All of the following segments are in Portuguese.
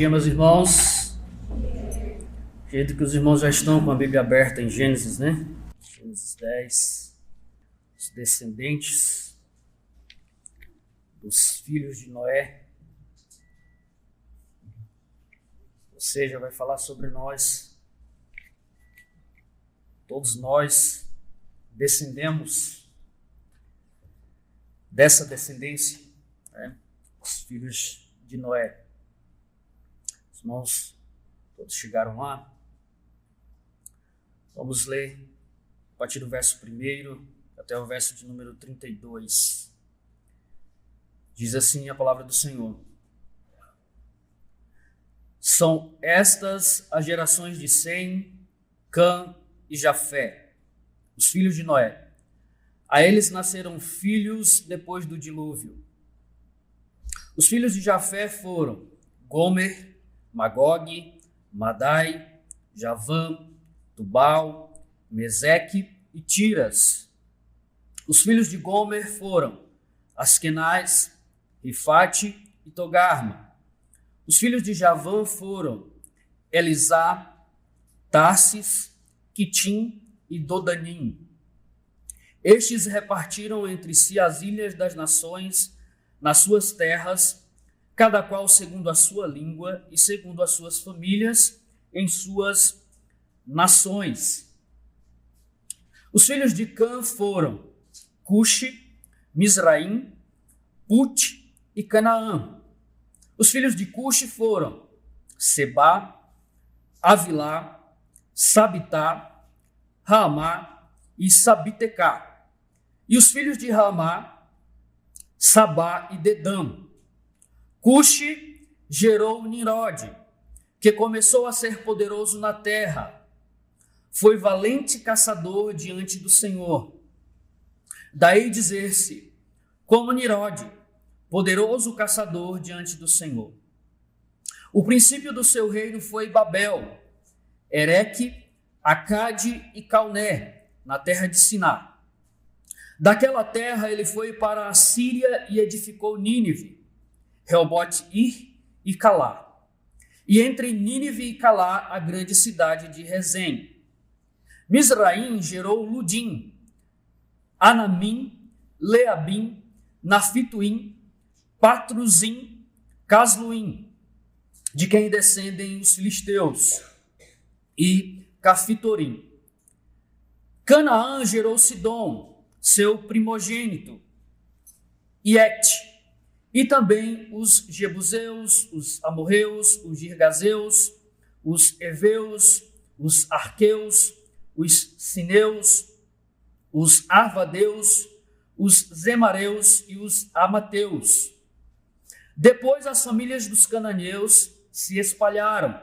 dia, meus irmãos. Acredito que os irmãos já estão com a Bíblia aberta em Gênesis, né? Gênesis 10. Os descendentes dos filhos de Noé. Ou seja, vai falar sobre nós. Todos nós descendemos dessa descendência, né? Os filhos de Noé. Os irmãos todos chegaram lá. Vamos ler a partir do verso 1 até o verso de número 32. Diz assim a palavra do Senhor: São estas as gerações de Sem, Cã e Jafé, os filhos de Noé. A eles nasceram filhos depois do dilúvio. Os filhos de Jafé foram Gomer, Magog, Madai, Javã, Tubal, Meseque e Tiras. Os filhos de Gomer foram Askenaz, Rifate e Togarma. Os filhos de Javã foram Elisá, Tarsis, Quitim e Dodanim. Estes repartiram entre si as ilhas das nações nas suas terras, cada qual segundo a sua língua e segundo as suas famílias em suas nações. Os filhos de Cã foram Cuxi, Misraim, Put e Canaã. Os filhos de Cuxi foram Sebá, Avilá, Sabitá, Ramá e Sabitecá. E os filhos de Ramá, Sabá e Dedã. Cuxi gerou Nirode, que começou a ser poderoso na terra. Foi valente caçador diante do Senhor. Daí dizer-se, como Nirode, poderoso caçador diante do Senhor. O princípio do seu reino foi Babel, Ereque, Acade e Calné, na terra de Siná. Daquela terra ele foi para a Síria e edificou Nínive, Reobote-ir e Calá. E entre Nínive e Calá, a grande cidade de Rezém. Misraim gerou Ludim, Anamim, Leabim, Nafituim, Patruzim, Casluim, de quem descendem os filisteus, e Cafitorim. Canaã gerou Sidom, seu primogênito, e Et, e também os Jebuseus, os Amorreus, os Girgazeus, os Eveus, os Arqueus, os Sineus, os Arvadeus, os Zemareus e os Amateus. Depois as famílias dos cananeus se espalharam,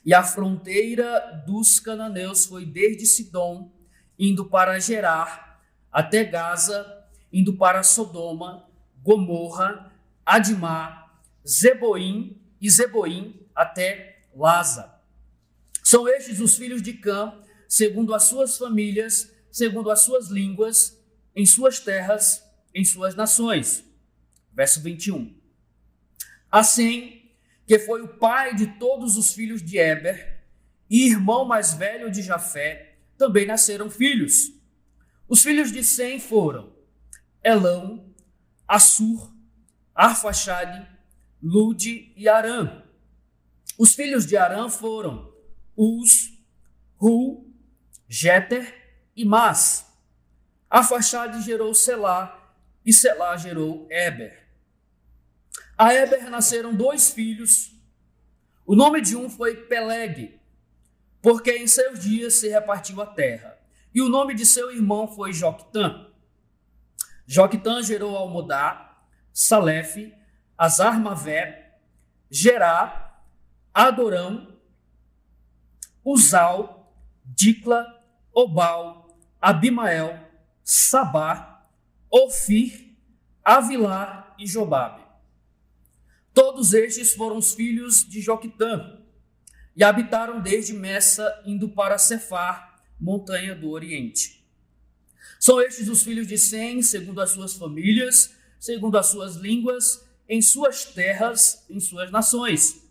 e a fronteira dos cananeus foi desde Sidom, indo para Gerar, até Gaza, indo para Sodoma, Gomorra, Admá, Zeboim e Zeboim, até Laza. São estes os filhos de Cã, segundo as suas famílias, segundo as suas línguas, em suas terras, em suas nações. Verso 21. Assim, que foi o pai de todos os filhos de Éber, e irmão mais velho de Jafé, também nasceram filhos. Os filhos de Sem foram Elão, Assur, Arfaxade, Lude e Arã. Os filhos de Arã foram Uz, Hu, Jeter e Mas. Arfaxade gerou Selá, e Selá gerou Éber. A Éber nasceram 2 filhos. O nome de um foi Peleg, porque em seus dias se repartiu a terra. E o nome de seu irmão foi Joctã. Joctã gerou Almodá, Salefe, Azarmavé, Gerá, Adorão, Uzal, Dicla, Obal, Abimael, Sabá, Ofir, Avilá e Jobabe. Todos estes foram os filhos de Joctã, e habitaram desde Messa, indo para Cefar, montanha do Oriente. São estes os filhos de Sem, segundo as suas famílias, segundo as suas línguas, em suas terras, em suas nações.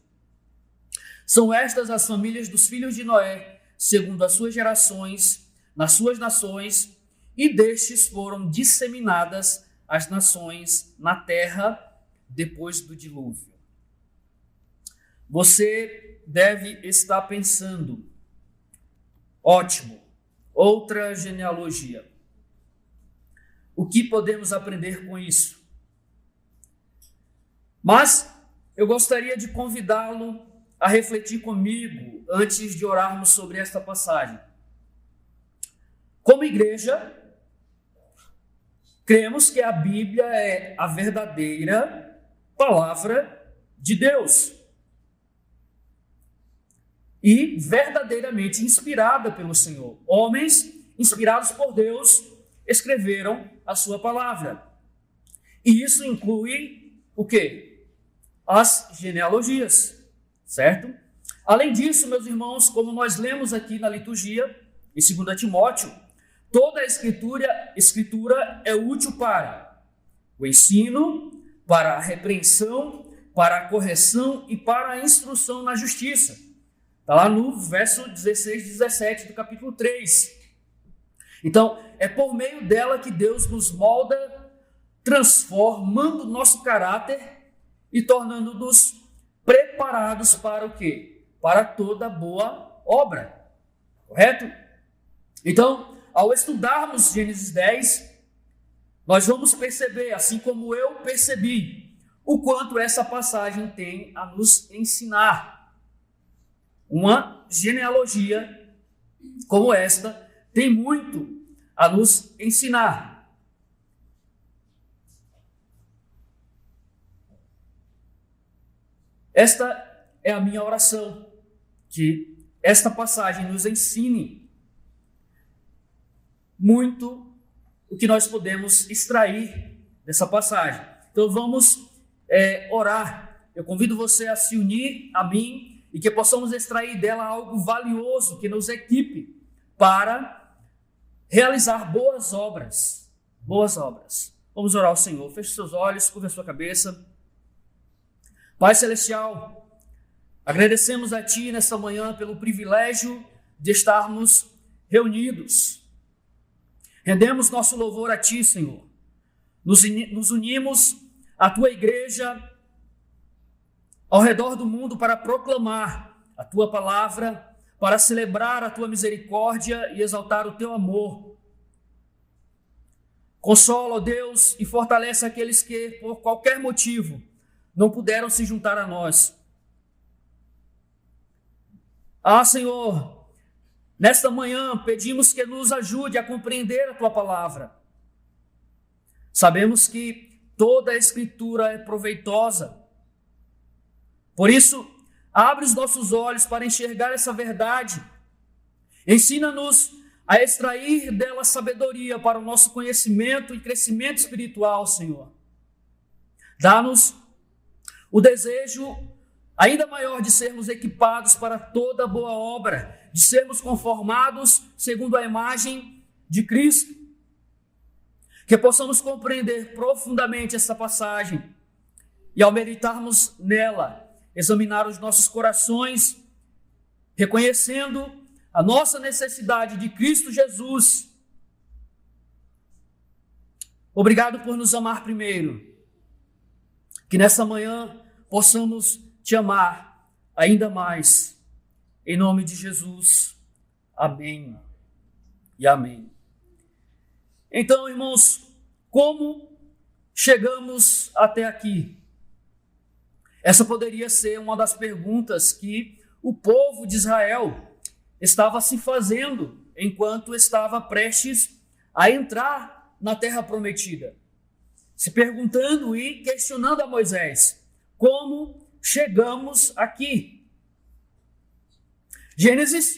São estas as famílias dos filhos de Noé, segundo as suas gerações, nas suas nações, e destes foram disseminadas as nações na terra depois do dilúvio. Você deve estar pensando, ótimo, outra genealogia. O que podemos aprender com isso? Mas eu gostaria de convidá-lo a refletir comigo antes de orarmos sobre esta passagem. Como igreja, cremos que a Bíblia é a verdadeira palavra de Deus e verdadeiramente inspirada pelo Senhor. Homens inspirados por Deus escreveram a sua palavra. E isso inclui o quê? As genealogias, certo? Além disso, meus irmãos, como nós lemos aqui na liturgia, em 2 Timóteo, toda a escritura é útil para o ensino, para a repreensão, para a correção e para a instrução na justiça. Está lá no verso 16 e 17 do capítulo 3. Então, é por meio dela que Deus nos molda, transformando o nosso caráter e tornando-nos preparados para o quê? Para toda boa obra. Correto? Então, ao estudarmos Gênesis 10, nós vamos perceber, assim como eu percebi, o quanto essa passagem tem a nos ensinar. Uma genealogia como esta tem muito a nos ensinar. Esta é a minha oração, que esta passagem nos ensine muito o que nós podemos extrair dessa passagem. Então vamos orar. Eu convido você a se unir a mim e que possamos extrair dela algo valioso que nos equipe para realizar boas obras. Boas obras. Vamos orar ao Senhor. Feche seus olhos, curva a sua cabeça. Pai Celestial, agradecemos a Ti nesta manhã pelo privilégio de estarmos reunidos. Rendemos nosso louvor a Ti, Senhor. Nos unimos à Tua igreja ao redor do mundo para proclamar a Tua palavra, para celebrar a Tua misericórdia e exaltar o Teu amor. Consola, ó Deus, e fortalece aqueles que, por qualquer motivo, não puderam se juntar a nós. Senhor, nesta manhã pedimos que nos ajude a compreender a Tua palavra. Sabemos que toda a Escritura é proveitosa. Por isso, abre os nossos olhos para enxergar essa verdade. Ensina-nos a extrair dela sabedoria para o nosso conhecimento e crescimento espiritual, Senhor. Dá-nos o desejo ainda maior de sermos equipados para toda boa obra, de sermos conformados segundo a imagem de Cristo. Que possamos compreender profundamente essa passagem e, ao meditarmos nela, examinar os nossos corações, reconhecendo a nossa necessidade de Cristo Jesus. Obrigado por nos amar primeiro. Que nessa manhã possamos Te amar ainda mais. Em nome de Jesus. Amém e amém. Então, irmãos, como chegamos até aqui? Essa poderia ser uma das perguntas que o povo de Israel estava se fazendo enquanto estava prestes a entrar na terra prometida. Se perguntando e questionando a Moisés, como chegamos aqui? Gênesis,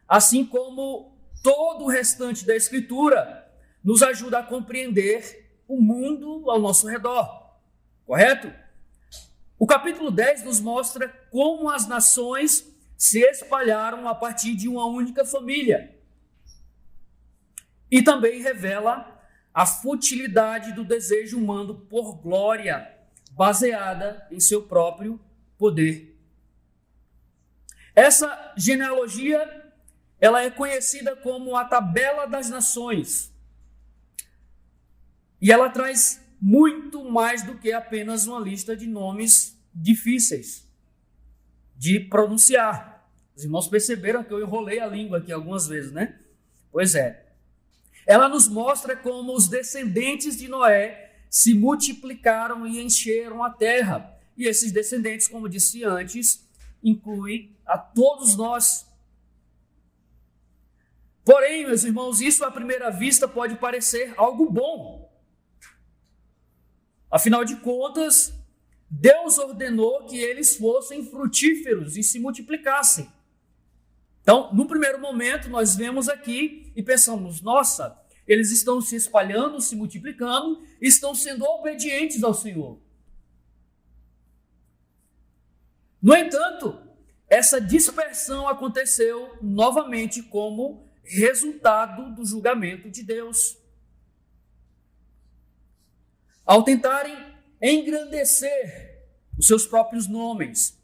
assim como todo o restante da Escritura, nos ajuda a compreender o mundo ao nosso redor, correto? O capítulo 10 nos mostra como as nações se espalharam a partir de uma única família. E também revela a futilidade do desejo humano por glória, baseada em seu próprio poder. Essa genealogia, ela é conhecida como a tabela das nações. E ela traz muito mais do que apenas uma lista de nomes difíceis de pronunciar. Os irmãos perceberam que eu enrolei a língua aqui algumas vezes, né? Pois é. Ela nos mostra como os descendentes de Noé se multiplicaram e encheram a terra. E esses descendentes, como disse antes, incluem a todos nós. Porém, meus irmãos, isso à primeira vista pode parecer algo bom. Afinal de contas, Deus ordenou que eles fossem frutíferos e se multiplicassem. Então, no primeiro momento, nós vemos aqui e pensamos, nossa, eles estão se espalhando, se multiplicando, estão sendo obedientes ao Senhor. No entanto, essa dispersão aconteceu novamente como resultado do julgamento de Deus. Ao tentarem engrandecer os seus próprios nomes,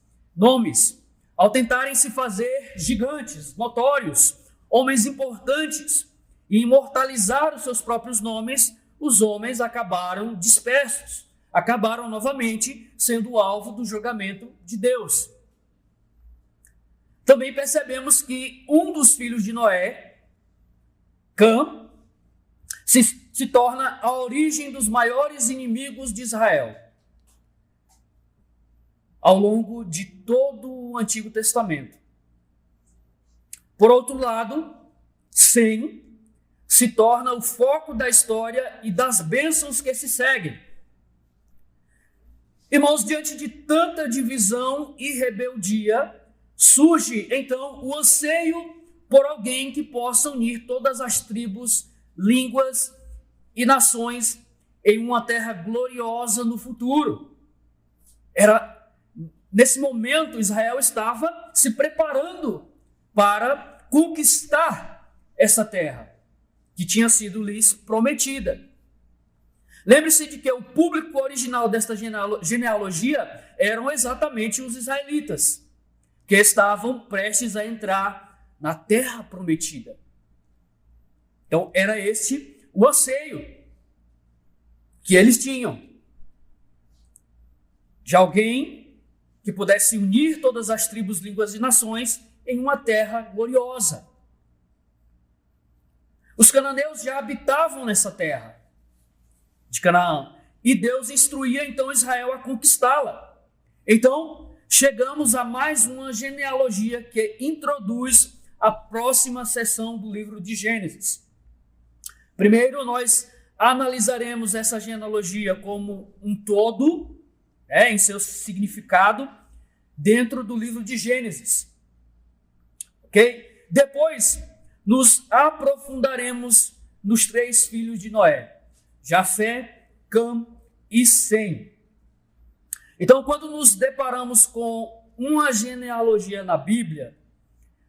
ao tentarem se fazer gigantes, notórios, homens importantes, e imortalizar os seus próprios nomes, os homens acabaram dispersos, acabaram novamente sendo alvo do julgamento de Deus. Também percebemos que um dos filhos de Noé, Cã, se torna a origem dos maiores inimigos de Israel ao longo de todo o Antigo Testamento. Por outro lado, Sem se torna o foco da história e das bênçãos que se seguem. Irmãos, diante de tanta divisão e rebeldia, surge então o anseio por alguém que possa unir todas as tribos, línguas e nações em uma terra gloriosa no futuro. Nesse momento, Israel estava se preparando para conquistar essa terra que tinha sido lhes prometida. Lembre-se de que o público original desta genealogia eram exatamente os israelitas, que estavam prestes a entrar na terra prometida. Então, era esse o anseio que eles tinham, de alguém que pudesse unir todas as tribos, línguas e nações em uma terra gloriosa. Os cananeus já habitavam nessa terra de Canaã, e Deus instruía então Israel a conquistá-la. Então, chegamos a mais uma genealogia que introduz a próxima seção do livro de Gênesis. Primeiro, nós analisaremos essa genealogia como um todo, em seu significado, dentro do livro de Gênesis. Ok? Depois, nos aprofundaremos nos 3 filhos de Noé, Jafé, Cã e Sem. Então, quando nos deparamos com uma genealogia na Bíblia,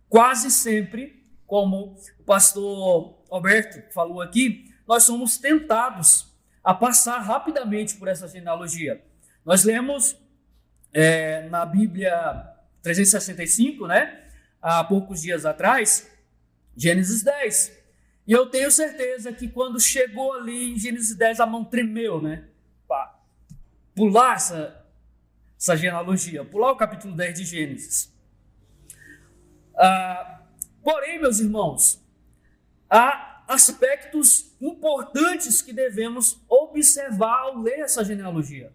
quase sempre, como o pastor Alberto falou aqui, nós somos tentados a passar rapidamente por essa genealogia. Nós lemos na Bíblia 365, há poucos dias atrás, Gênesis 10. E eu tenho certeza que quando chegou ali em Gênesis 10, a mão tremeu, para pular essa genealogia, pular o capítulo 10 de Gênesis. Porém, meus irmãos, há aspectos importantes que devemos observar ao ler essa genealogia.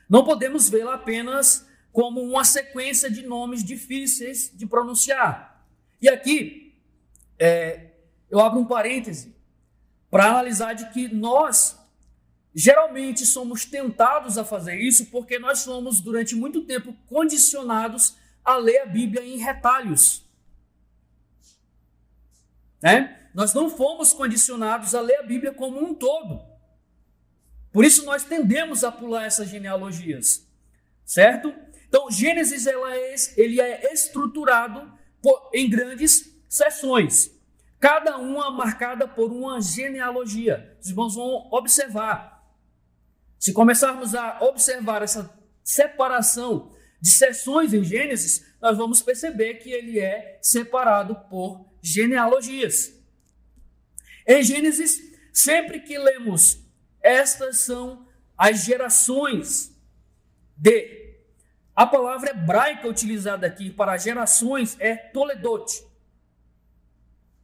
Não podemos vê-la apenas como uma sequência de nomes difíceis de pronunciar. E aqui, eu abro um parêntese para analisar de que nós geralmente somos tentados a fazer isso porque nós fomos durante muito tempo condicionados a ler a Bíblia em retalhos. Nós não fomos condicionados a ler a Bíblia como um todo. Por isso nós tendemos a pular essas genealogias, certo? Então, Gênesis ele é estruturado em grandes seções, cada uma marcada por uma genealogia. Os irmãos vão observar. Se começarmos a observar essa separação de seções em Gênesis, nós vamos perceber que ele é separado por genealogias. Em Gênesis, sempre que lemos, estas são as gerações de. A palavra hebraica utilizada aqui para gerações é toledot.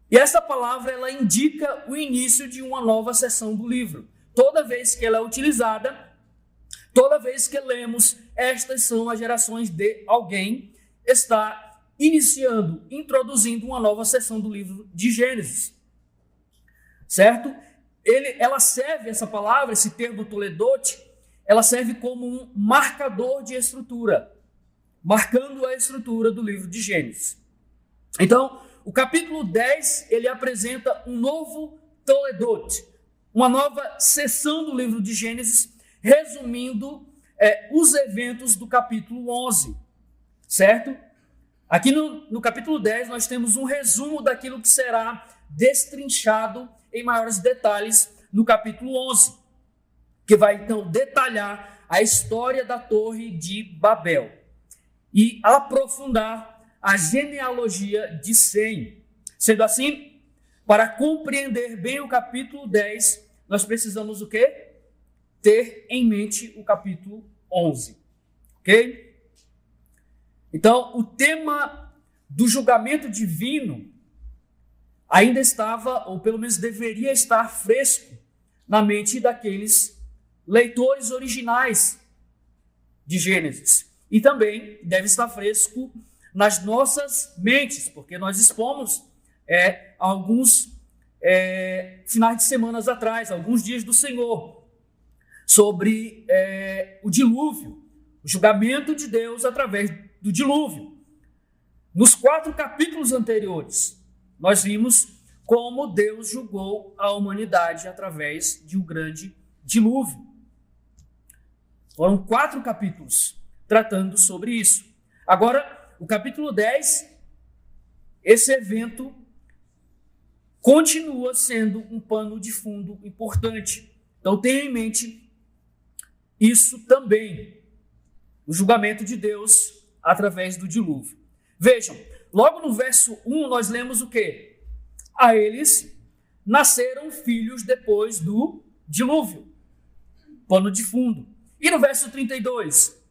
E essa palavra ela indica o início de uma nova seção do livro. Toda vez que ela é utilizada, toda vez que lemos, estas são as gerações de alguém, está iniciando, introduzindo uma nova seção do livro de Gênesis. Certo? Ela serve, essa palavra, esse termo toledot, ela serve como um marcador de estrutura, marcando a estrutura do livro de Gênesis. Então, o capítulo 10, ele apresenta um novo toledot, uma nova seção do livro de Gênesis, resumindo os eventos do capítulo 11, certo? Aqui no capítulo 10, nós temos um resumo daquilo que será destrinchado em maiores detalhes no capítulo 11, que vai então detalhar a história da Torre de Babel e aprofundar a genealogia de Sem. Sendo assim, para compreender bem o capítulo 10, nós precisamos o quê? Ter em mente o capítulo 11. Ok? Então, o tema do julgamento divino ainda estava, ou pelo menos deveria estar fresco na mente daqueles leitores originais de Gênesis. E também deve estar fresco nas nossas mentes, porque nós expomos alguns finais de semanas atrás, alguns dias do Senhor, sobre o dilúvio, o julgamento de Deus através do dilúvio. Nos 4 capítulos anteriores, nós vimos como Deus julgou a humanidade através de um grande dilúvio. Foram 4 capítulos tratando sobre isso. Agora, o capítulo 10, esse evento continua sendo um pano de fundo importante. Então, tenha em mente isso também, o julgamento de Deus através do dilúvio. Vejam, logo no verso 1, nós lemos o quê? A eles nasceram filhos depois do dilúvio. Pano de fundo. E no verso 32,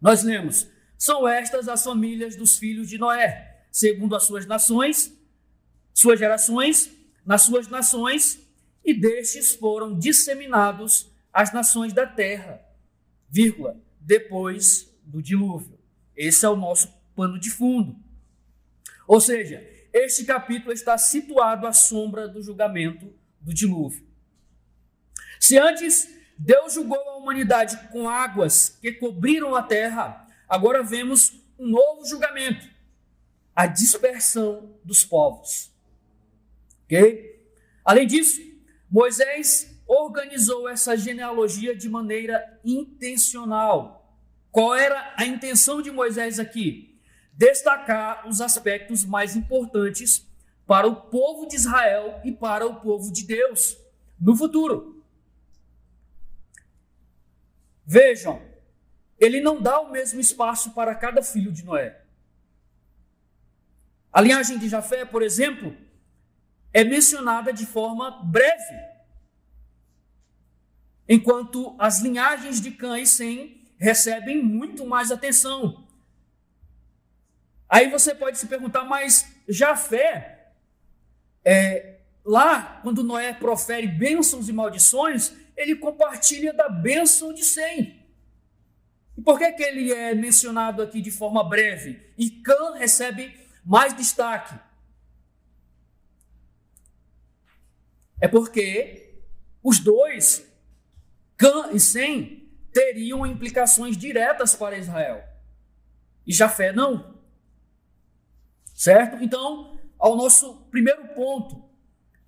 nós lemos: são estas as famílias dos filhos de Noé, segundo as suas nações, suas gerações, nas suas nações, e destes foram disseminados as nações da terra, depois do dilúvio. Esse é o nosso pano de fundo. Ou seja, este capítulo está situado à sombra do julgamento do dilúvio. Se antes Deus julgou a humanidade com águas que cobriram a terra, agora vemos um novo julgamento, a dispersão dos povos. Ok? Além disso, Moisés organizou essa genealogia de maneira intencional. Qual era a intenção de Moisés aqui? Destacar os aspectos mais importantes para o povo de Israel e para o povo de Deus no futuro. Vejam, ele não dá o mesmo espaço para cada filho de Noé. A linhagem de Jafé, por exemplo, é mencionada de forma breve, enquanto as linhagens de Cã e Sem recebem muito mais atenção. Aí você pode se perguntar, mas Jafé, lá quando Noé profere bênçãos e maldições, ele compartilha da bênção de Sem. E por que ele é mencionado aqui de forma breve? E Cã recebe mais destaque? É porque os dois, Cã e Sem, teriam implicações diretas para Israel. E Jafé não. Certo? Então, ao nosso primeiro ponto,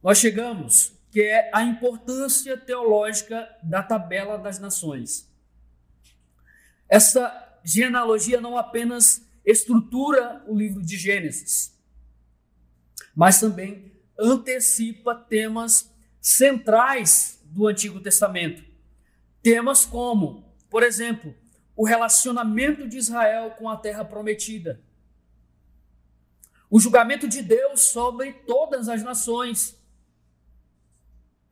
nós chegamos, que é a importância teológica da tabela das nações. Essa genealogia não apenas estrutura o livro de Gênesis, mas também antecipa temas centrais do Antigo Testamento. Temas como, por exemplo, o relacionamento de Israel com a terra prometida. O julgamento de Deus sobre todas as nações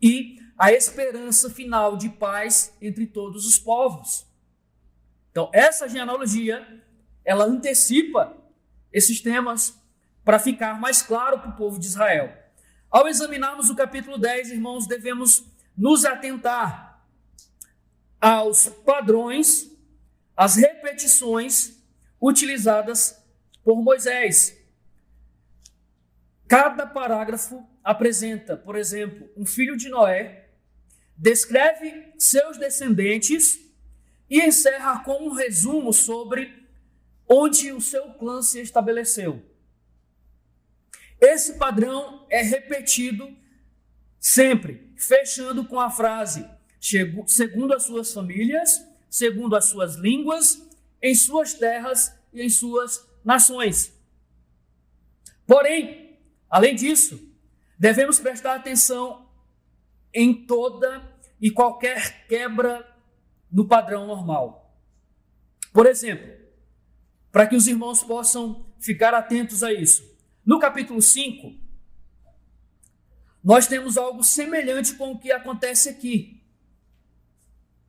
e a esperança final de paz entre todos os povos. Então, essa genealogia, ela antecipa esses temas para ficar mais claro para o povo de Israel. Ao examinarmos o capítulo 10, irmãos, devemos nos atentar aos padrões, às repetições utilizadas por Moisés. Cada parágrafo apresenta, por exemplo, um filho de Noé, descreve seus descendentes e encerra com um resumo sobre onde o seu clã se estabeleceu. Esse padrão é repetido sempre, fechando com a frase: segundo as suas famílias, segundo as suas línguas, em suas terras e em suas nações. Porém, além disso, devemos prestar atenção em toda e qualquer quebra no padrão normal. Por exemplo, para que os irmãos possam ficar atentos a isso. No capítulo 5, nós temos algo semelhante com o que acontece aqui.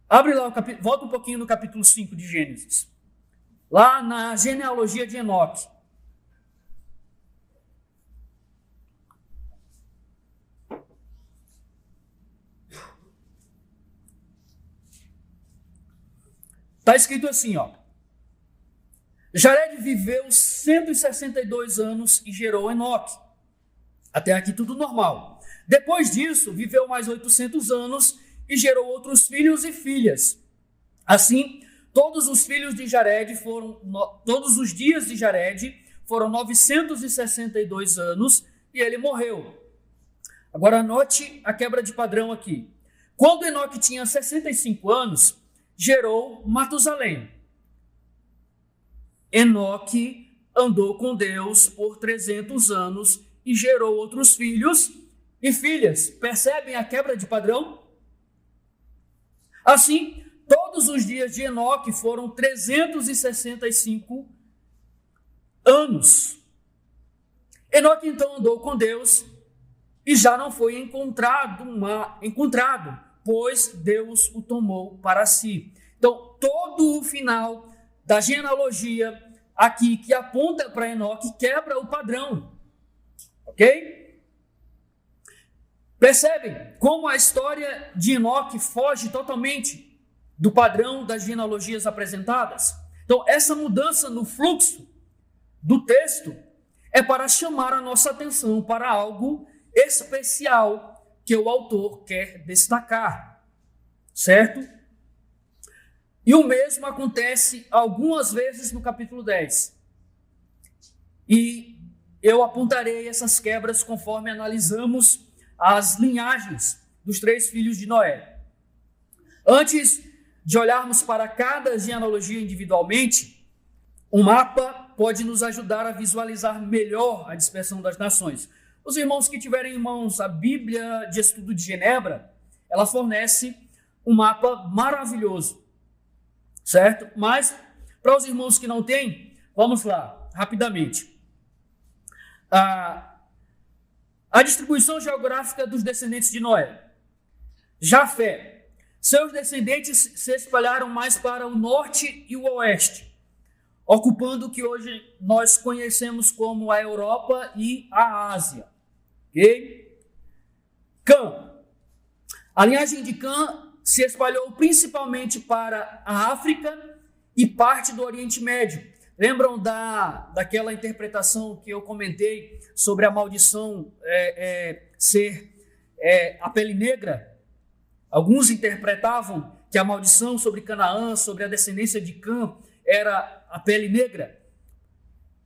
Abre lá o capítulo, volta um pouquinho no capítulo 5 de Gênesis. Lá na genealogia de Enoque. Está escrito assim, ó. Jared viveu 162 anos e gerou Enoque. Até aqui tudo normal. Depois disso, viveu mais 800 anos e gerou outros filhos e filhas. Assim, todos os dias de Jared foram 962 anos e ele morreu. Agora anote a quebra de padrão aqui. Quando Enoque tinha 65 anos, gerou Matusalém. Enoque andou com Deus por 300 anos e gerou outros filhos e filhas. Percebem a quebra de padrão? Assim, todos os dias de Enoque foram 365 anos. Enoque então andou com Deus e já não foi encontrado, pois Deus o tomou para si. Então, todo o final da genealogia aqui que aponta para Enoque quebra o padrão. Ok? Percebem como a história de Enoque foge totalmente do padrão das genealogias apresentadas? Então, essa mudança no fluxo do texto é para chamar a nossa atenção para algo especial que o autor quer destacar, certo? E o mesmo acontece algumas vezes no capítulo 10. E eu apontarei essas quebras conforme analisamos as linhagens dos 3 filhos de Noé. Antes de olharmos para cada genealogia individualmente, um mapa pode nos ajudar a visualizar melhor a dispersão das nações. Os irmãos que tiverem em mãos a Bíblia de Estudo de Genebra, ela fornece um mapa maravilhoso, certo? Mas, para os irmãos que não têm, vamos lá, rapidamente. A distribuição geográfica dos descendentes de Noé. Jafé. Seus descendentes se espalharam mais para o norte e o oeste, ocupando o que hoje nós conhecemos como a Europa e a Ásia. Ok? Cã. A linhagem de Cã se espalhou principalmente para a África e parte do Oriente Médio. Lembram daquela interpretação que eu comentei sobre a maldição ser a pele negra? Alguns interpretavam que a maldição sobre Canaã, sobre a descendência de Cã, era a pele negra.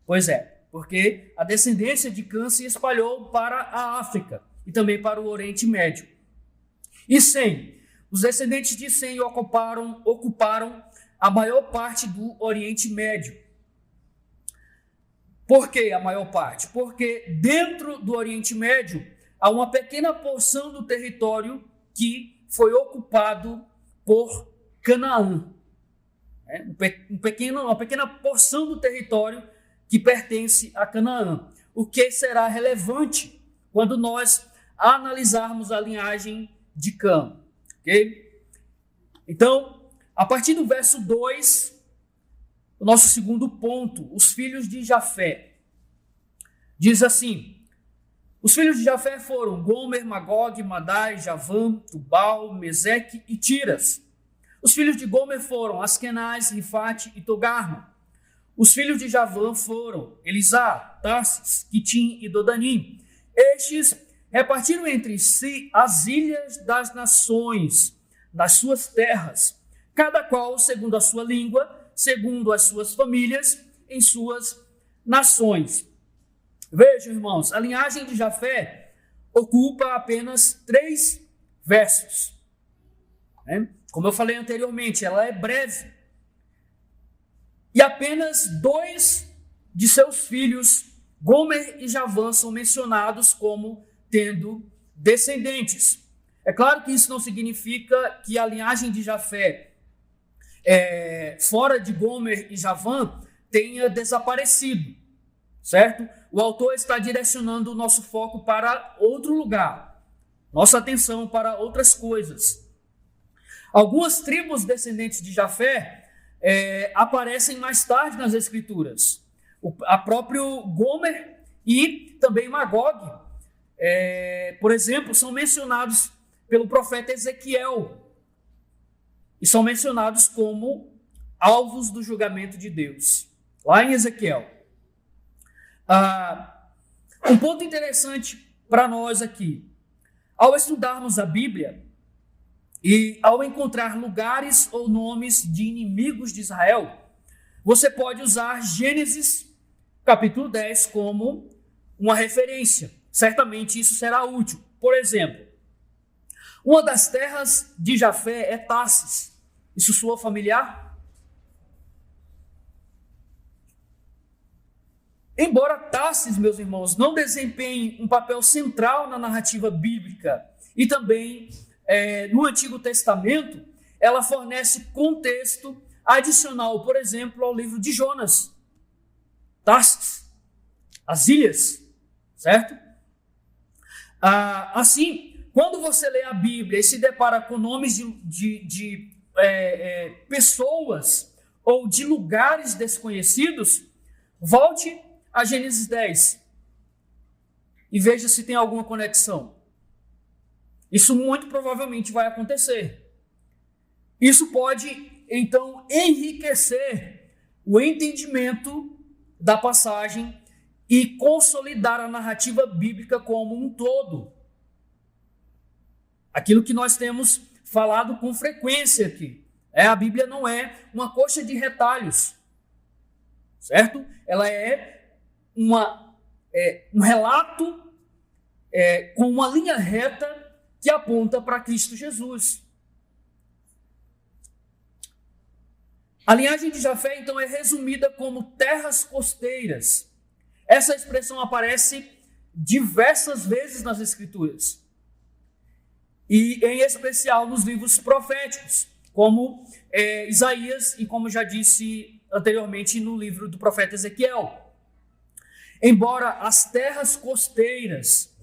Pois é, porque a descendência de Cã se espalhou para a África e também para o Oriente Médio. E Sem. Os descendentes de Sem ocuparam a maior parte do Oriente Médio. Por que a maior parte? Porque dentro do Oriente Médio há uma pequena porção do território que foi ocupado por Canaã. né? Uma pequena porção do território que pertence a Canaã, o que será relevante quando nós analisarmos a linhagem de Cã. Okay? Então, a partir do verso 2, o nosso segundo ponto, os filhos de Jafé. Diz assim: os filhos de Jafé foram Gomer, Magog, Madai, Javã, Tubal, Meseque e Tiras. Os filhos de Gomer foram Askenaz, Rifate e Togarma. Os filhos de Javã foram Elisá, Tarsis, Quitim e Dodanim. Estes repartiram entre si as ilhas das nações, das suas terras, cada qual segundo a sua língua, segundo as suas famílias, em suas nações. Vejam, irmãos, a linhagem de Jafé ocupa apenas 3 versos. Né? Como eu falei anteriormente, ela é breve. E apenas 2 de seus filhos, Gomer e Javã, são mencionados como tendo descendentes. É claro que isso não significa que a linhagem de Jafé, fora de Gomer e Javã, tenha desaparecido, certo? O autor está direcionando o nosso foco para outro lugar, nossa atenção para outras coisas. Algumas tribos descendentes de Jafé aparecem mais tarde nas Escrituras. A próprio Gomer e também Magog, por exemplo, são mencionados pelo profeta Ezequiel e são mencionados como alvos do julgamento de Deus, lá em Ezequiel. Um ponto interessante para nós aqui, ao estudarmos a Bíblia e ao encontrar lugares ou nomes de inimigos de Israel, você pode usar Gênesis capítulo 10 como uma referência. Certamente isso será útil. Por exemplo, uma das terras de Jafé é Tarsis. Isso soa familiar? Embora Tarsis, meus irmãos, não desempenhe um papel central na narrativa bíblica e também no Antigo Testamento, ela fornece contexto adicional, por exemplo, ao livro de Jonas. Tarsis, as ilhas, certo? Assim, quando você lê a Bíblia e se depara com nomes de pessoas ou de lugares desconhecidos, volte a Gênesis 10 e veja se tem alguma conexão. Isso muito provavelmente vai acontecer. Isso pode, então, enriquecer o entendimento da passagem e consolidar a narrativa bíblica como um todo. Aquilo que nós temos falado com frequência aqui. A Bíblia não é uma coxa de retalhos, certo? Ela é um relato com uma linha reta que aponta para Cristo Jesus. A linhagem de Jafé, então, é resumida como terras costeiras. Essa expressão aparece diversas vezes nas Escrituras. E, em especial, nos livros proféticos, como Isaías e, como já disse anteriormente, no livro do profeta Ezequiel. Embora as terras costeiras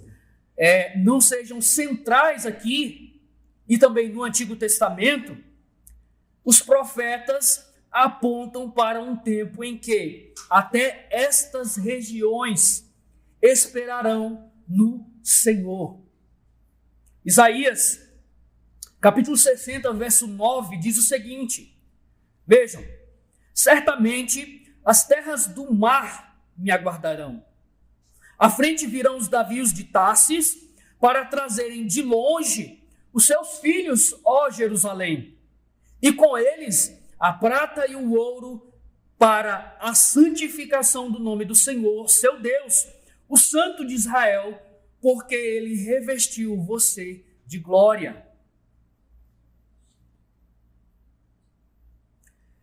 não sejam centrais aqui, e também no Antigo Testamento, os profetas apontam para um tempo em que até estas regiões esperarão no Senhor. Isaías, capítulo 60, verso 9, diz o seguinte: vejam, certamente as terras do mar me aguardarão. À frente virão os navios de Tarsis para trazerem de longe os seus filhos, ó Jerusalém, e com eles a prata e o ouro para a santificação do nome do Senhor, seu Deus, o Santo de Israel, porque ele revestiu você de glória.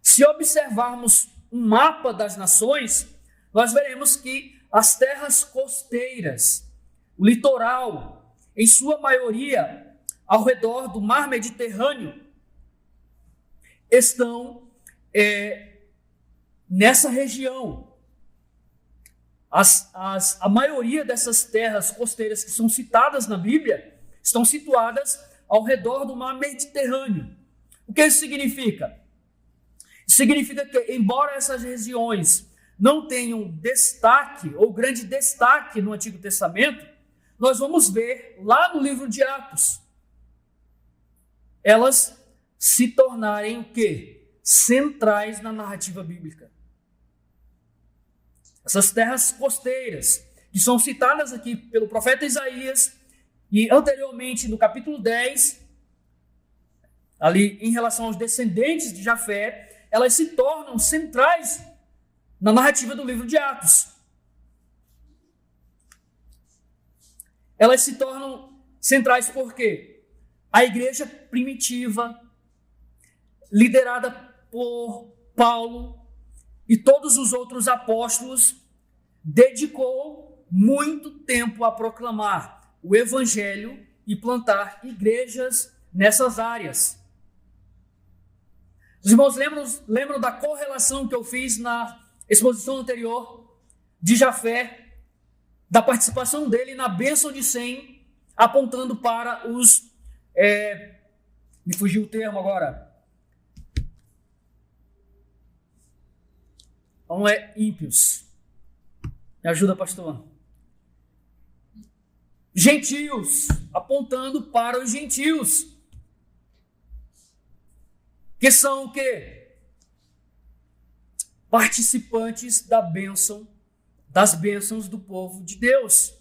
Se observarmos um mapa das nações, nós veremos que as terras costeiras, o litoral, em sua maioria, ao redor do mar Mediterrâneo, estão nessa região, a maioria dessas terras costeiras que são citadas na Bíblia estão situadas ao redor do mar Mediterrâneo. O que isso significa? Significa que, embora essas regiões não tenham destaque ou grande destaque no Antigo Testamento, nós vamos ver lá no livro de Atos elas se tornarem o quê? Centrais na narrativa bíblica. Essas terras costeiras, que são citadas aqui pelo profeta Isaías, e anteriormente no capítulo 10, ali em relação aos descendentes de Jafé, elas se tornam centrais na narrativa do livro de Atos. Elas se tornam centrais porque a igreja primitiva, liderada por Paulo e todos os outros apóstolos, dedicou muito tempo a proclamar o evangelho e plantar igrejas nessas áreas. Os irmãos lembram da correlação que eu fiz na exposição anterior de Jafé, da participação dele na bênção de Sem, apontando para os... me fugiu o termo agora. Não é ímpios. Me ajuda, pastor. Gentios, apontando para os gentios. Que são o quê? Participantes da bênção, das bênçãos do povo de Deus.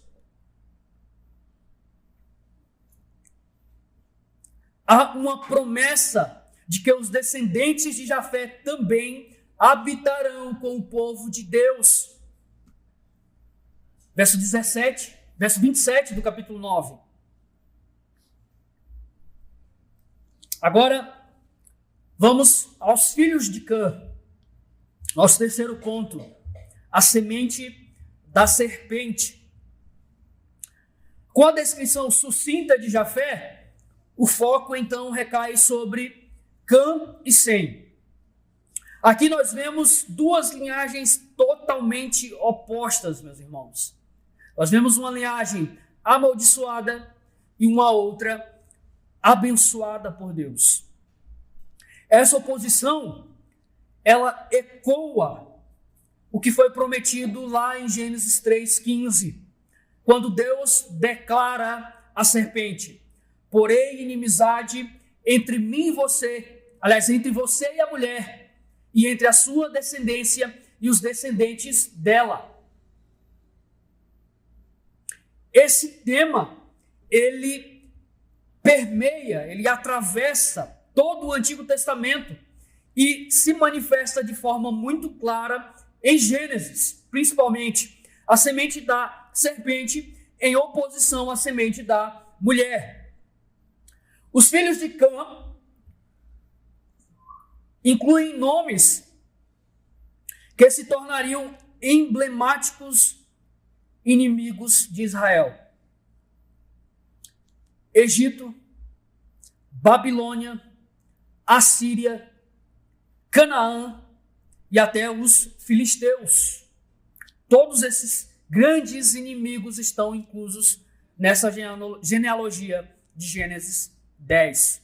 Há uma promessa de que os descendentes de Jafé também habitarão com o povo de Deus. Verso 27 do capítulo 9. Agora, vamos aos filhos de Cã. Nosso terceiro ponto, a semente da serpente. Com a descrição sucinta de Jafé, o foco então recai sobre Cã e Sem. Aqui nós vemos duas linhagens totalmente opostas, meus irmãos. Nós vemos uma linhagem amaldiçoada e uma outra abençoada por Deus. Essa oposição, ela ecoa o que foi prometido lá em Gênesis 3,15, quando Deus declara à serpente: porém inimizade entre mim e você, aliás, entre você e a mulher, e entre a sua descendência e os descendentes dela. Esse tema, ele permeia, ele atravessa todo o Antigo Testamento e se manifesta de forma muito clara em Gênesis, principalmente a semente da serpente em oposição à semente da mulher. Os filhos de Cã incluem nomes que se tornariam emblemáticos inimigos de Israel: Egito, Babilônia, Assíria, Canaã e até os filisteus. Todos esses grandes inimigos estão inclusos nessa genealogia de Gênesis 10.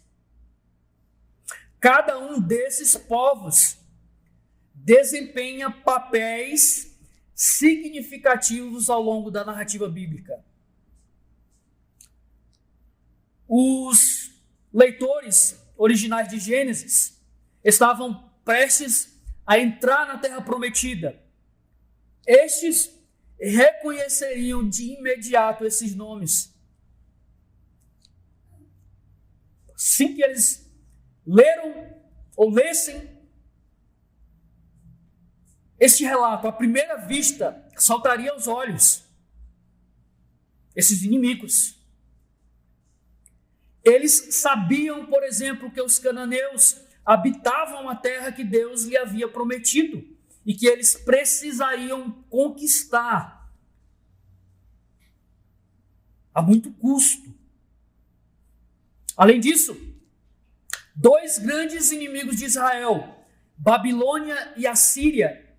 Cada um desses povos desempenha papéis significativos ao longo da narrativa bíblica. Os leitores originais de Gênesis estavam prestes a entrar na terra prometida. Estes reconheceriam de imediato esses nomes. Assim que eles leram ou lessem este relato, à primeira vista, saltaria aos olhos esses inimigos. Eles sabiam, por exemplo, que os cananeus habitavam a terra que Deus lhe havia prometido e que eles precisariam conquistar a muito custo. Além disso, dois grandes inimigos de Israel Babilônia e Assíria,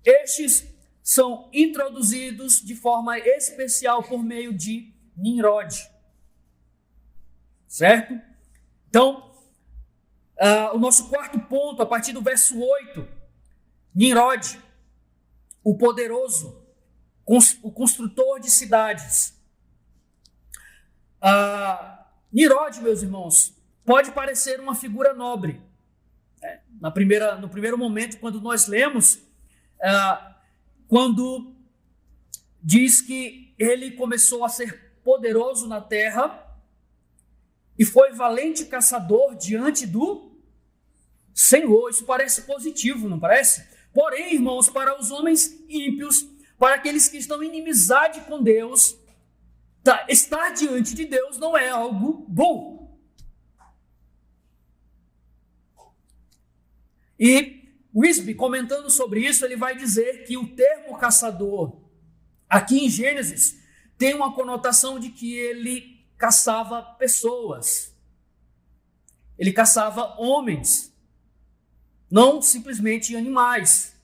estes são introduzidos de forma especial por meio de Nimrod. Certo? Então, o nosso quarto ponto, a partir do verso 8, Nimrod, o poderoso, o construtor de cidades. Nimrod, meus irmãos, pode parecer uma figura nobre. No primeiro momento, quando nós lemos, quando diz que ele começou a ser poderoso na terra e foi valente caçador diante do Senhor. Isso parece positivo, não parece? Porém, irmãos, para os homens ímpios, para aqueles que estão em inimizade com Deus, estar diante de Deus não é algo bom. E Wisby, comentando sobre isso, ele vai dizer que o termo caçador, aqui em Gênesis, tem uma conotação de que ele caçava pessoas. Ele caçava homens, não simplesmente animais.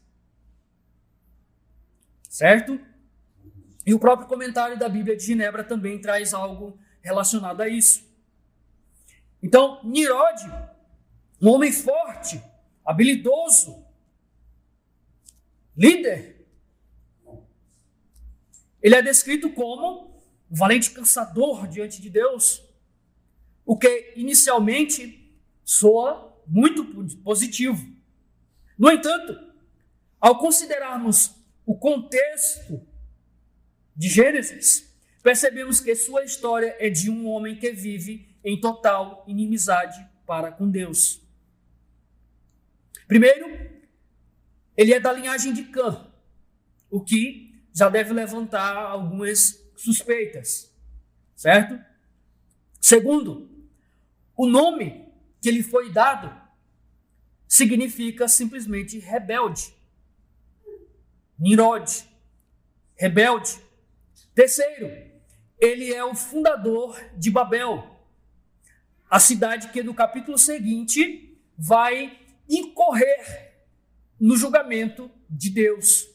Certo? E o próprio comentário da Bíblia de Genebra também traz algo relacionado a isso. Então, Nimrod, um homem forte, habilidoso, líder, ele é descrito como um valente caçador diante de Deus, o que inicialmente soa muito positivo. No entanto, ao considerarmos o contexto de Gênesis, percebemos que sua história é de um homem que vive em total inimizade para com Deus. Primeiro, ele é da linhagem de Cã, o que já deve levantar algumas suspeitas, certo? Segundo, o nome que lhe foi dado significa simplesmente rebelde. Nimrod, rebelde. Terceiro, ele é o fundador de Babel, a cidade que no capítulo seguinte vai incorrer no julgamento de Deus.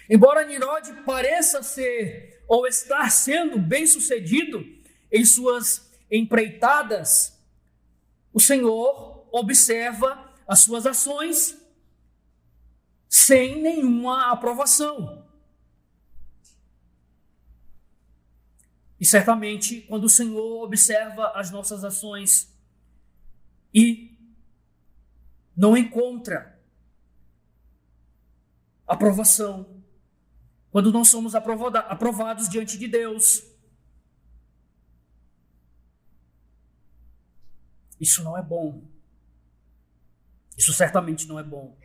Embora Nimrod pareça ser ou estar sendo bem-sucedido em suas empreitadas, o Senhor observa as suas ações sem nenhuma aprovação. E certamente, quando o Senhor observa as nossas ações e não encontra aprovação, quando não somos aprovados diante de Deus, isso não é bom. Isso certamente não é bom.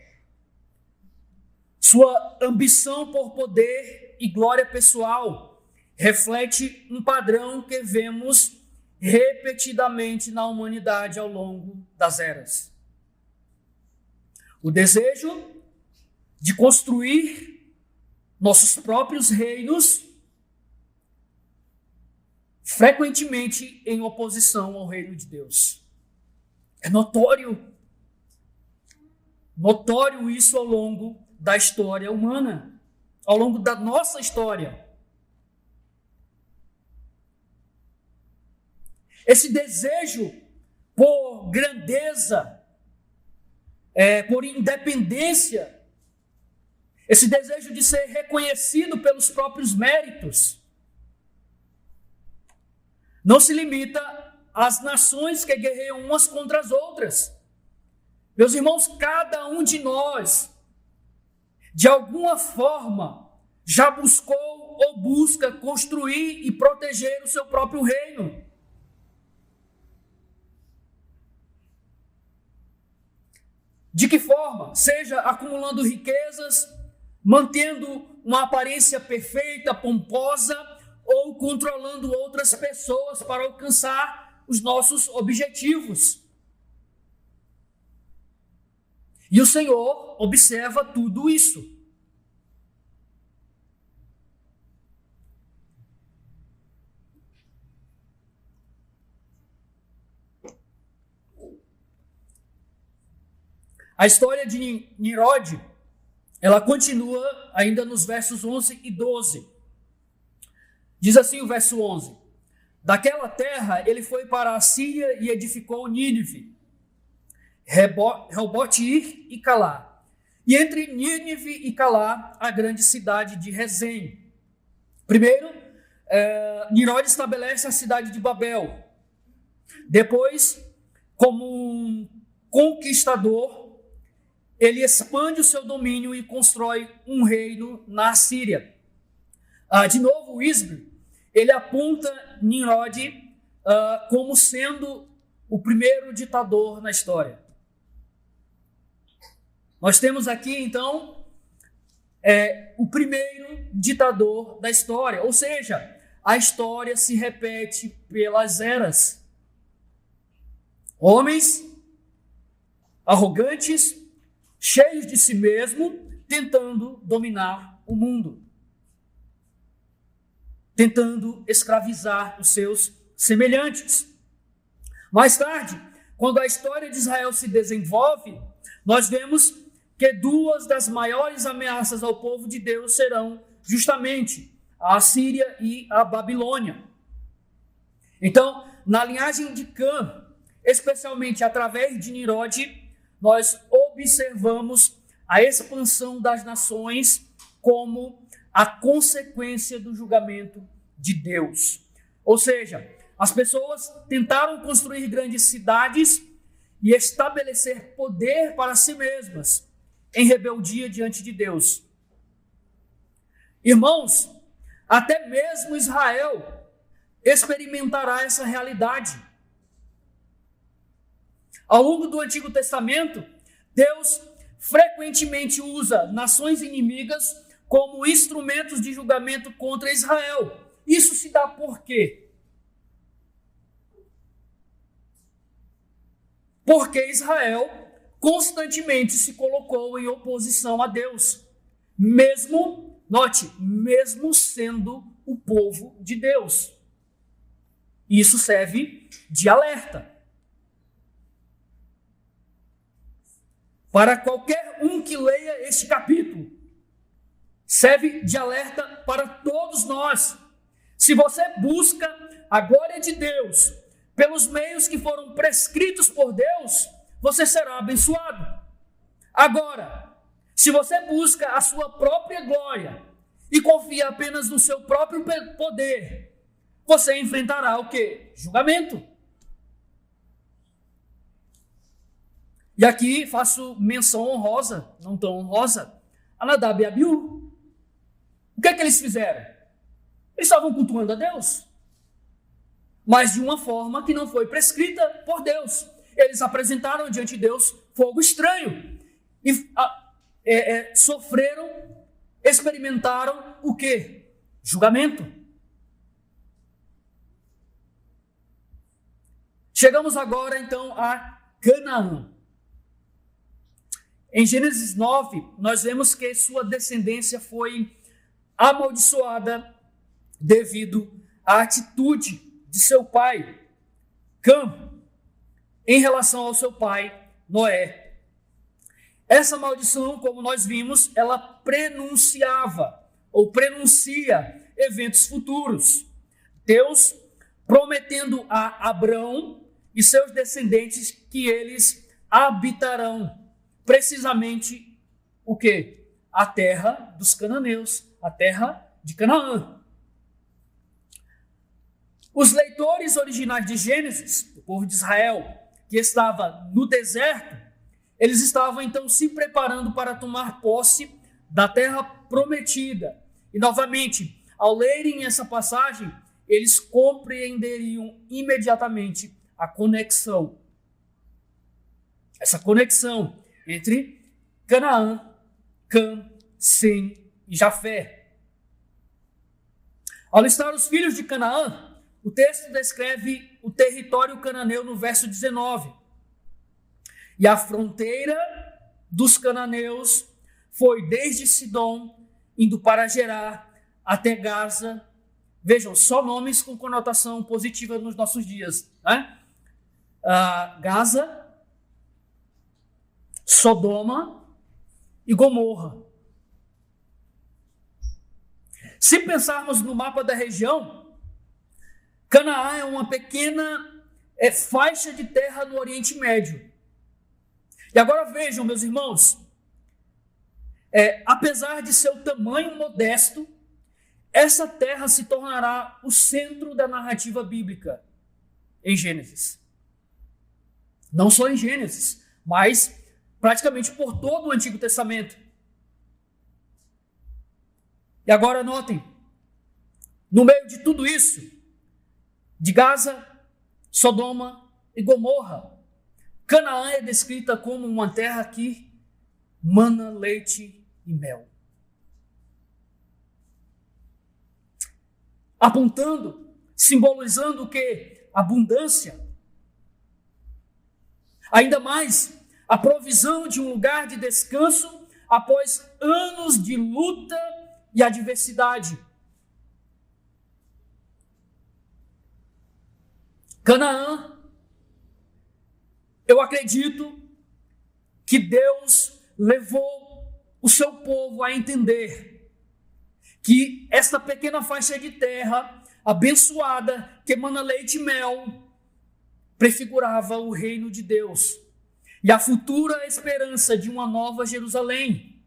Sua ambição por poder e glória pessoal reflete um padrão que vemos repetidamente na humanidade ao longo das eras. O desejo de construir nossos próprios reinos, frequentemente em oposição ao reino de Deus. É notório isso ao longo da história humana, ao longo da nossa história. Esse desejo por grandeza, por independência, esse desejo de ser reconhecido pelos próprios méritos, não se limita às nações que guerreiam umas contra as outras. Meus irmãos, cada um de nós, de alguma forma, já buscou ou busca construir e proteger o seu próprio reino. De que forma? Seja acumulando riquezas, mantendo uma aparência perfeita, pomposa, ou controlando outras pessoas para alcançar os nossos objetivos. E o Senhor observa tudo isso. A história de Nimrod, ela continua ainda nos versos 11 e 12. Diz assim o verso 11: daquela terra ele foi para a Síria e edificou Nínive, Rehobote-ir e Calá. E entre Nínive e Calá, a grande cidade de Rezém. Primeiro, Nimrod estabelece a cidade de Babel. Depois, como um conquistador, ele expande o seu domínio e constrói um reino na Síria. De novo, o Wisby, ele aponta Nimrod como sendo o primeiro ditador na história. Nós temos aqui, então, o primeiro ditador da história, ou seja, a história se repete pelas eras. Homens arrogantes, cheios de si mesmo, tentando dominar o mundo, tentando escravizar os seus semelhantes. Mais tarde, quando a história de Israel se desenvolve, nós vemos que duas das maiores ameaças ao povo de Deus serão justamente a Assíria e a Babilônia. Então, na linhagem de Cã, especialmente através de Nimrod, nós observamos a expansão das nações como a consequência do julgamento de Deus. Ou seja, as pessoas tentaram construir grandes cidades e estabelecer poder para si mesmas, em rebeldia diante de Deus. Irmãos, até mesmo Israel experimentará essa realidade. Ao longo do Antigo Testamento, Deus frequentemente usa nações inimigas como instrumentos de julgamento contra Israel. Isso se dá por quê? Porque Israel constantemente se colocou em oposição a Deus, mesmo sendo o povo de Deus. Isso serve de alerta para qualquer um que leia este capítulo. Serve de alerta para todos nós. Se você busca a glória de Deus pelos meios que foram prescritos por Deus, você será abençoado. Agora, se você busca a sua própria glória e confia apenas no seu próprio poder, você enfrentará o quê? Julgamento. E aqui faço menção honrosa, não tão honrosa, a Nadab e Abiú. O que é que eles fizeram? Eles estavam cultuando a Deus, mas de uma forma que não foi prescrita por Deus. Eles apresentaram diante de Deus fogo estranho e experimentaram o quê? Julgamento. Chegamos agora então a Canaã. Em Gênesis 9, nós vemos que sua descendência foi amaldiçoada devido à atitude de seu pai, Cã, em relação ao seu pai, Noé. Essa maldição, como nós vimos, ela prenuncia eventos futuros. Deus prometendo a Abrão e seus descendentes que eles habitarão precisamente o quê? A terra dos cananeus, a terra de Canaã. Os leitores originais de Gênesis, o povo de Israel, que estava no deserto, eles estavam então se preparando para tomar posse da terra prometida. E novamente, ao lerem essa passagem, eles compreenderiam imediatamente a conexão. Essa conexão entre Canaã, Cã, Sem e Jafé. Ao listar os filhos de Canaã, o texto descreve o território cananeu no verso 19. E a fronteira dos cananeus foi desde Sidom, indo para Gerar, até Gaza. Vejam, só nomes com conotação positiva nos nossos dias, né? Gaza, Sodoma e Gomorra. Se pensarmos no mapa da região, Canaã é uma pequena faixa de terra no Oriente Médio. E agora vejam, meus irmãos, apesar de seu tamanho modesto, essa terra se tornará o centro da narrativa bíblica em Gênesis. Não só em Gênesis, mas praticamente por todo o Antigo Testamento. E agora notem, no meio de tudo isso, de Gaza, Sodoma e Gomorra, Canaã é descrita como uma terra que mana leite e mel. Apontando, simbolizando o quê? Abundância. Ainda mais, a provisão de um lugar de descanso após anos de luta e adversidade. Canaã, eu acredito que Deus levou o seu povo a entender que esta pequena faixa de terra abençoada, que emana leite e mel, prefigurava o reino de Deus e a futura esperança de uma nova Jerusalém,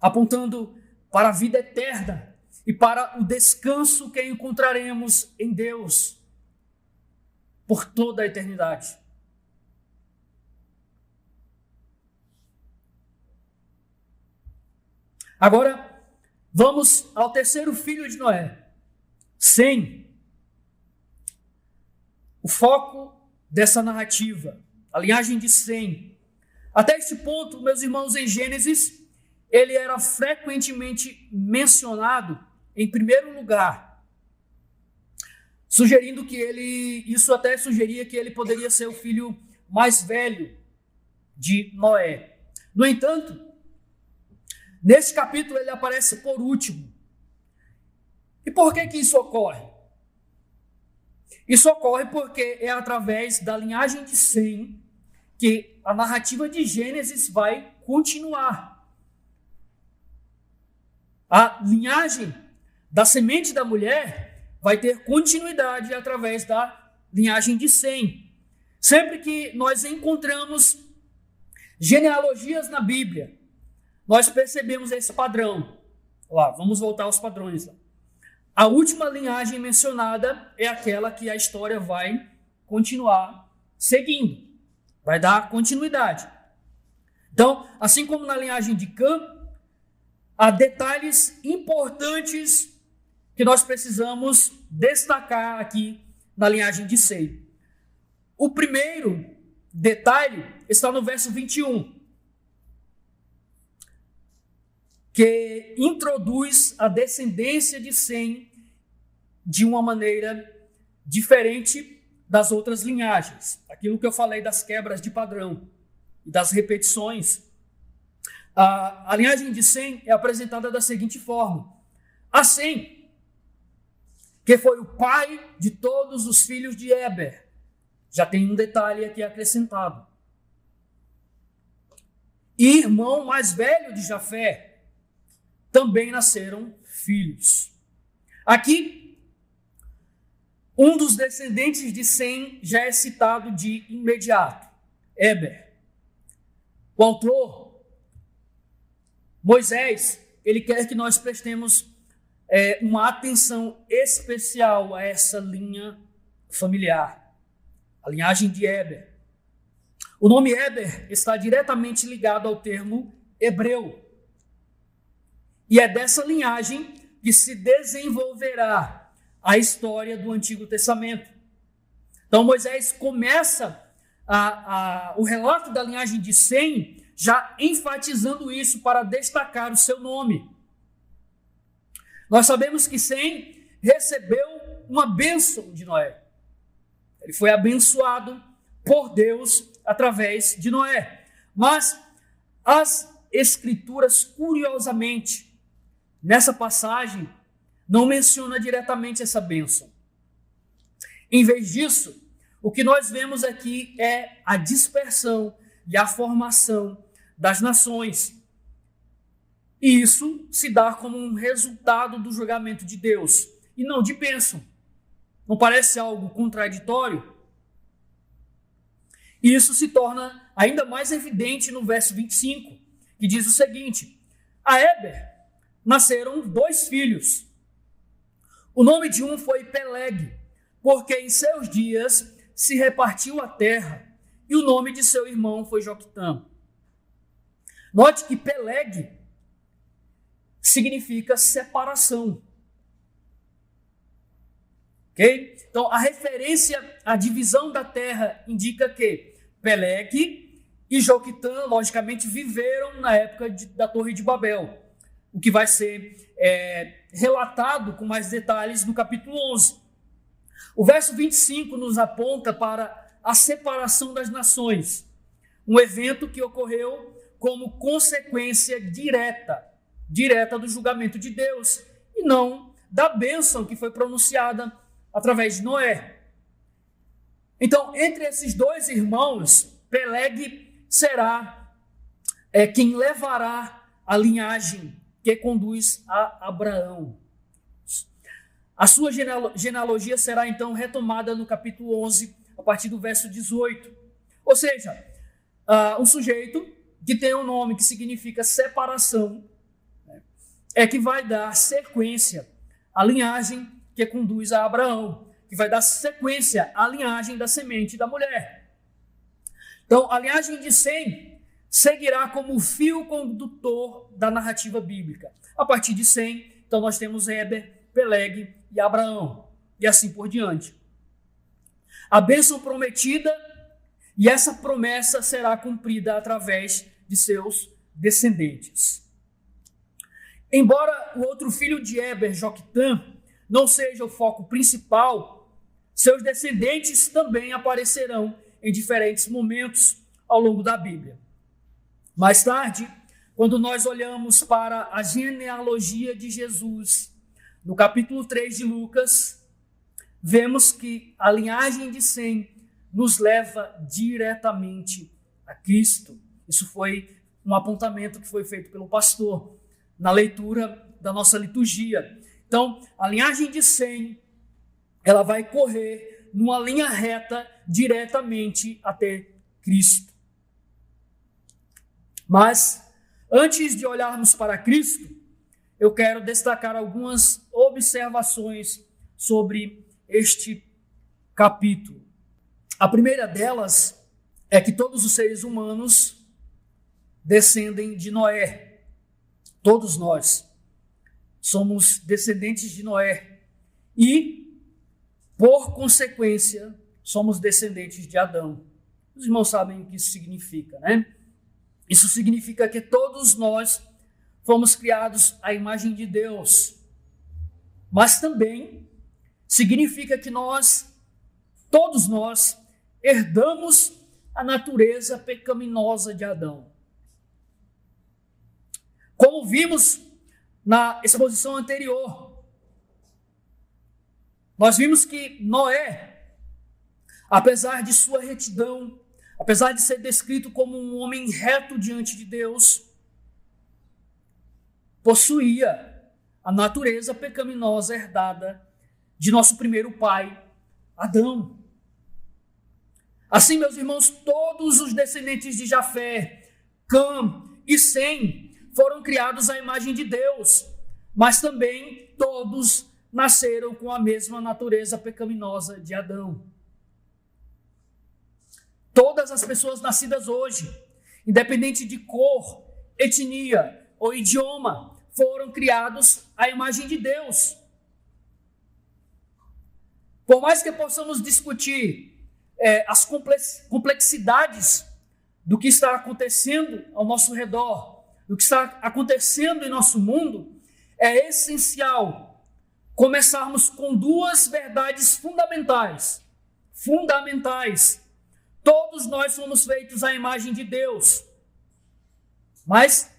apontando para a vida eterna e para o descanso que encontraremos em Deus por toda a eternidade. Agora, vamos ao terceiro filho de Noé, Sem. O foco dessa narrativa, a linhagem de Sem. Até este ponto, meus irmãos, em Gênesis, ele era frequentemente mencionado em primeiro lugar, sugerindo que isso até sugeria que ele poderia ser o filho mais velho de Noé. No entanto, nesse capítulo ele aparece por último. E por que isso ocorre? Isso ocorre porque é através da linhagem de Sem que a narrativa de Gênesis vai continuar. A linhagem da semente da mulher vai ter continuidade através da linhagem de Sem. Sempre que nós encontramos genealogias na Bíblia, nós percebemos esse padrão. Lá, vamos voltar aos padrões. A última linhagem mencionada é aquela que a história vai continuar seguindo. Vai dar continuidade. Então, assim como na linhagem de Cã, há detalhes importantes que nós precisamos destacar aqui na linhagem de Sem. O primeiro detalhe está no verso 21, que introduz a descendência de Sem de uma maneira diferente das outras linhagens. Aquilo que eu falei das quebras de padrão e das repetições. A linhagem de Sem é apresentada da seguinte forma: a Sem, que foi o pai de todos os filhos de Éber. Já tem um detalhe aqui acrescentado. E irmão mais velho de Jafé, também nasceram filhos. Aqui, um dos descendentes de Sem já é citado de imediato, Éber. O autor, Moisés, ele quer que nós prestemos uma atenção especial a essa linha familiar, a linhagem de Éber. O nome Éber está diretamente ligado ao termo hebreu. E é dessa linhagem que se desenvolverá a história do Antigo Testamento. Então Moisés começa o relato da linhagem de Sem já enfatizando isso para destacar o seu nome. Nós sabemos que Sem recebeu uma bênção de Noé. Ele foi abençoado por Deus através de Noé. Mas as Escrituras, curiosamente, nessa passagem, não menciona diretamente essa bênção. Em vez disso, o que nós vemos aqui é a dispersão e a formação das nações. E isso se dá como um resultado do julgamento de Deus, e não de bênção. Não parece algo contraditório? E isso se torna ainda mais evidente no verso 25, que diz o seguinte: a Éber nasceram 2 filhos. O nome de um foi Peleg, porque em seus dias se repartiu a terra, e o nome de seu irmão foi Joquitã. Note que Peleg significa separação. Ok? Então, a referência à divisão da terra indica que Peleg e Joquitã, logicamente, viveram na época da Torre de Babel, o que vai ser relatado com mais detalhes no capítulo 11. O verso 25 nos aponta para a separação das nações, um evento que ocorreu como consequência direta do julgamento de Deus, e não da bênção que foi pronunciada através de Noé. Então, entre esses 2 irmãos, Peleg será quem levará a linhagem que conduz a Abraão. A sua genealogia será então retomada no capítulo 11, a partir do verso 18. Ou seja, um sujeito que tem um nome que significa separação, é que vai dar sequência à linhagem que conduz a Abraão, que vai dar sequência à linhagem da semente da mulher. Então, a linhagem de Sem seguirá como o fio condutor da narrativa bíblica. A partir de Sem, então nós temos Éber, Peleg e Abraão, e assim por diante. A bênção prometida, e essa promessa será cumprida através de seus descendentes. Embora o outro filho de Éber, Joquitã, não seja o foco principal, seus descendentes também aparecerão em diferentes momentos ao longo da Bíblia. Mais tarde, quando nós olhamos para a genealogia de Jesus, no capítulo 3 de Lucas, vemos que a linhagem de Sem nos leva diretamente a Cristo. Isso foi um apontamento que foi feito pelo pastor na leitura da nossa liturgia. Então, a linhagem de Sem, ela vai correr numa linha reta diretamente até Cristo. Mas, antes de olharmos para Cristo, eu quero destacar algumas observações sobre este capítulo. A primeira delas é que todos os seres humanos descendem de Noé. Todos nós somos descendentes de Noé e, por consequência, somos descendentes de Adão. Os irmãos sabem o que isso significa, né? Isso significa que todos nós fomos criados à imagem de Deus, mas também significa que todos nós, herdamos a natureza pecaminosa de Adão. Como vimos na exposição anterior, nós vimos que Noé, apesar de sua retidão, apesar de ser descrito como um homem reto diante de Deus, possuía a natureza pecaminosa herdada de nosso primeiro pai, Adão. Assim, meus irmãos, todos os descendentes de Jafé, Cã e Sem foram criados à imagem de Deus, mas também todos nasceram com a mesma natureza pecaminosa de Adão. Todas as pessoas nascidas hoje, independente de cor, etnia ou idioma, foram criados à imagem de Deus. Por mais que possamos discutir as complexidades do que está acontecendo ao nosso redor, do que está acontecendo em nosso mundo, é essencial começarmos com 2 verdades fundamentais. Todos nós somos feitos à imagem de Deus. Mas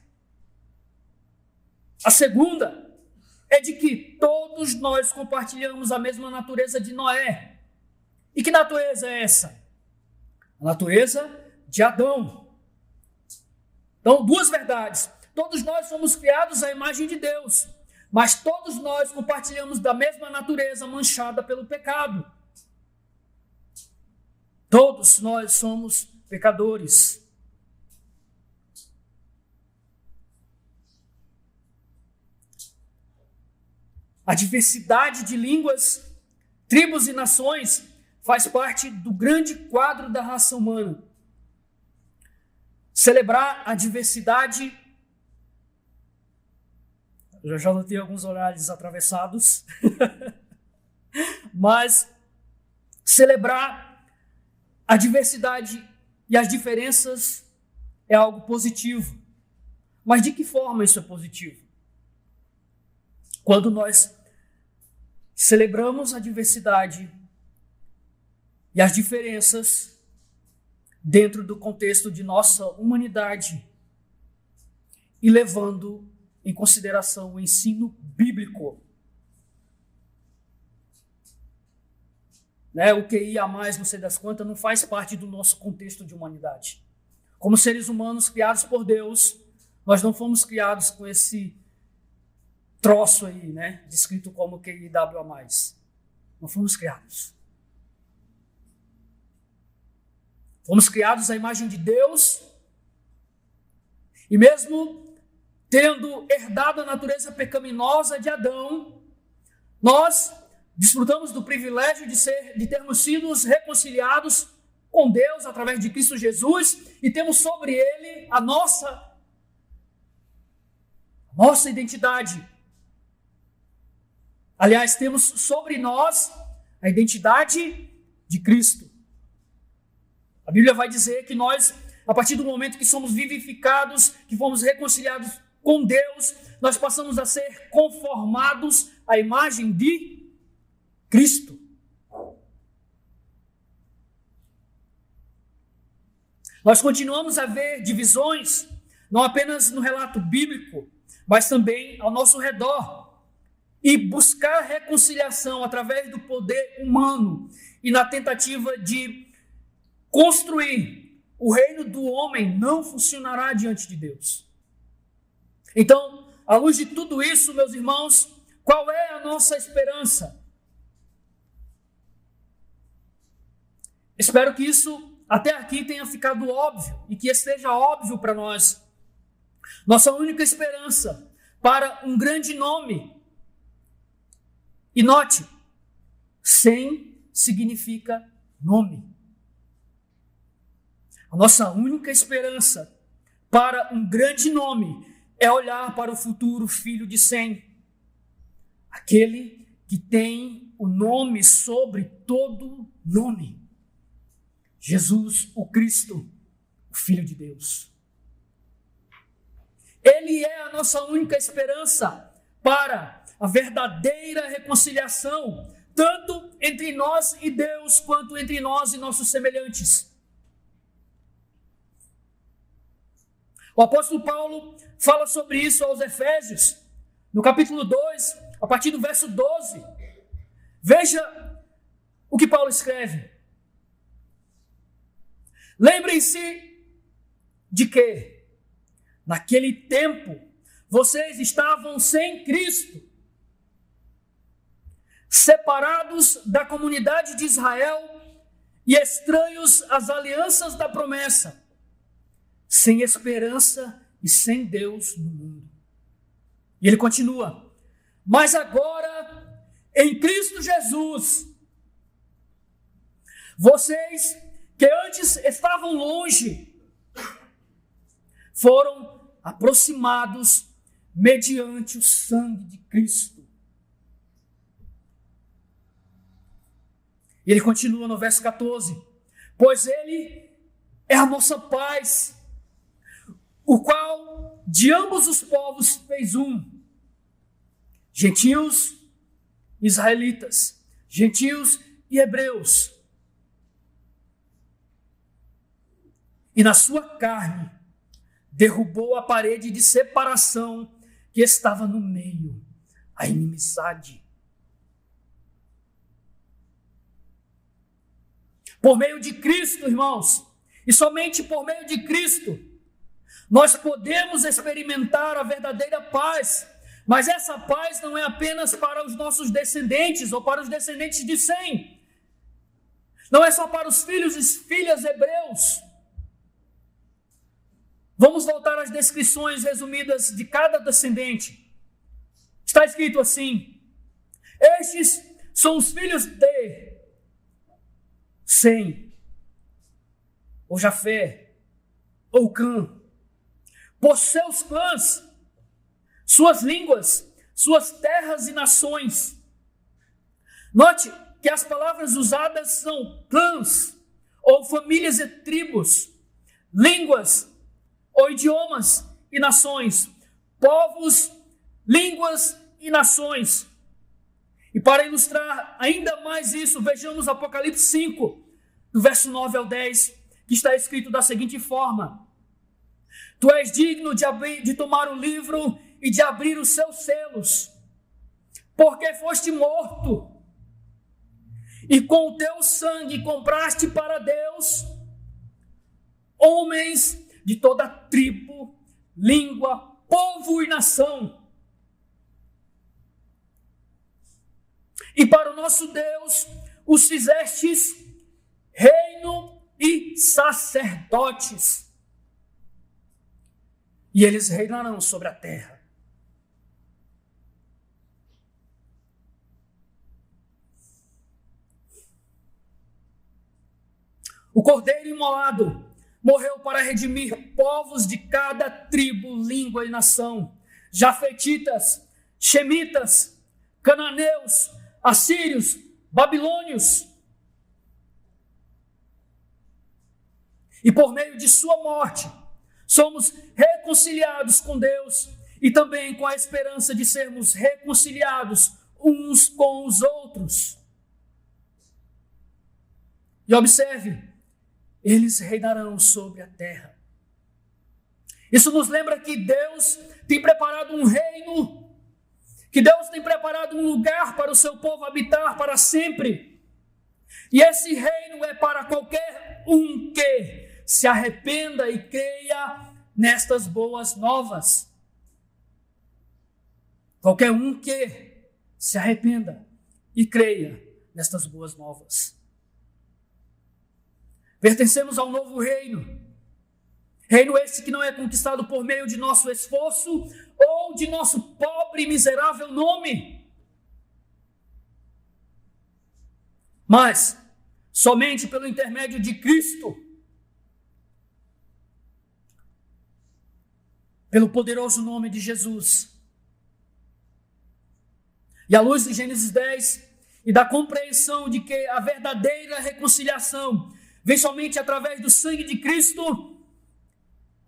a segunda é de que todos nós compartilhamos a mesma natureza de Noé. E que natureza é essa? A natureza de Adão. Então, duas verdades. Todos nós somos criados à imagem de Deus, mas todos nós compartilhamos da mesma natureza manchada pelo pecado. Todos nós somos pecadores. A diversidade de línguas, tribos e nações faz parte do grande quadro da raça humana. Celebrar a diversidade. Eu já notei alguns olhares atravessados. Mas celebrar a diversidade e as diferenças é algo positivo. Mas de que forma isso é positivo? Quando nós celebramos a diversidade e as diferenças dentro do contexto de nossa humanidade e levando em consideração o ensino bíblico. O QI a mais, não sei das quantas, não faz parte do nosso contexto de humanidade. Como seres humanos criados por Deus, nós não fomos criados com esse troço aí, descrito como QIW a mais. Não fomos criados. Fomos criados à imagem de Deus e mesmo tendo herdado a natureza pecaminosa de Adão, nós desfrutamos do privilégio de termos sido reconciliados com Deus através de Cristo Jesus e temos sobre ele a nossa identidade. Aliás, temos sobre nós a identidade de Cristo. A Bíblia vai dizer que nós, a partir do momento que somos vivificados, que fomos reconciliados com Deus, nós passamos a ser conformados à imagem de Cristo. Nós continuamos a ver divisões, não apenas no relato bíblico, mas também ao nosso redor. E buscar reconciliação através do poder humano e na tentativa de construir o reino do homem não funcionará diante de Deus. Então, à luz de tudo isso, meus irmãos, qual é a nossa esperança? Espero que isso até aqui tenha ficado óbvio e que esteja óbvio para nós. Nossa única esperança para um grande nome. E note, Sem significa nome. A nossa única esperança para um grande nome é olhar para o futuro filho de Sem, aquele que tem o nome sobre todo nome, Jesus, o Cristo, o Filho de Deus. Ele é a nossa única esperança para a verdadeira reconciliação, tanto entre nós e Deus, quanto entre nós e nossos semelhantes. O apóstolo Paulo fala sobre isso aos Efésios, no capítulo 2, a partir do verso 12. Veja o que Paulo escreve. Lembrem-se de que, naquele tempo, vocês estavam sem Cristo, separados da comunidade de Israel e estranhos às alianças da promessa, sem esperança e sem Deus no mundo. E ele continua: mas agora, em Cristo Jesus, vocês que antes estavam longe, foram aproximados mediante o sangue de Cristo. E ele continua no verso 14: pois ele é a nossa paz, o qual de ambos os povos fez um, gentios, israelitas, gentios e hebreus. E na sua carne derrubou a parede de separação que estava no meio, a inimizade. Por meio de Cristo, irmãos, e somente por meio de Cristo, nós podemos experimentar a verdadeira paz. Mas essa paz não é apenas para os nossos descendentes ou para os descendentes de Sem. Não é só para os filhos e filhas hebreus. Vamos voltar às descrições resumidas de cada descendente. Está escrito assim: estes são os filhos de Sem, ou Jafé, ou Cã, por seus clãs, suas línguas, suas terras e nações. Note que as palavras usadas são clãs, ou famílias e tribos, línguas, ou idiomas e nações, povos, línguas e nações. E para ilustrar ainda mais isso, vejamos Apocalipse 5, do verso 9 ao 10, que está escrito da seguinte forma: Tu és digno de tomar o livro e de abrir os seus selos, porque foste morto, e com o teu sangue compraste para Deus homens de toda tribo, língua, povo e nação. E para o nosso Deus os fizestes reino e sacerdotes, e eles reinarão sobre a terra. O cordeiro imolado morreu para redimir povos de cada tribo, língua e nação: jafetitas, shemitas, cananeus, assírios, babilônios. E por meio de sua morte, somos reconciliados com Deus e também com a esperança de sermos reconciliados uns com os outros. E observe, eles reinarão sobre a terra. Isso nos lembra que Deus tem preparado um reino, que Deus tem preparado um lugar para o seu povo habitar para sempre. E esse reino é para qualquer um que se arrependa e creia nestas boas novas. Qualquer um que se arrependa e creia nestas boas novas. Pertencemos ao novo reino. Reino esse que não é conquistado por meio de nosso esforço ou de nosso pobre e miserável nome, mas somente pelo intermédio de Cristo, pelo poderoso nome de Jesus. E à luz de Gênesis 10 e da compreensão de que a verdadeira reconciliação vem somente através do sangue de Cristo,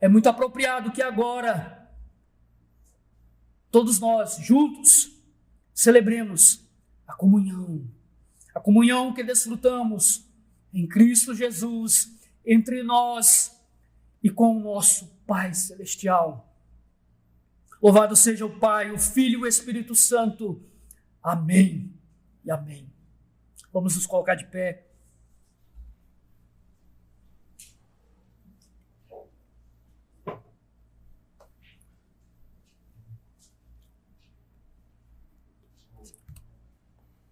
é muito apropriado que agora todos nós juntos celebremos a comunhão que desfrutamos em Cristo Jesus entre nós e com o nosso Pai Celestial. Louvado seja o Pai, o Filho e o Espírito Santo. Amém e amém. Vamos nos colocar de pé.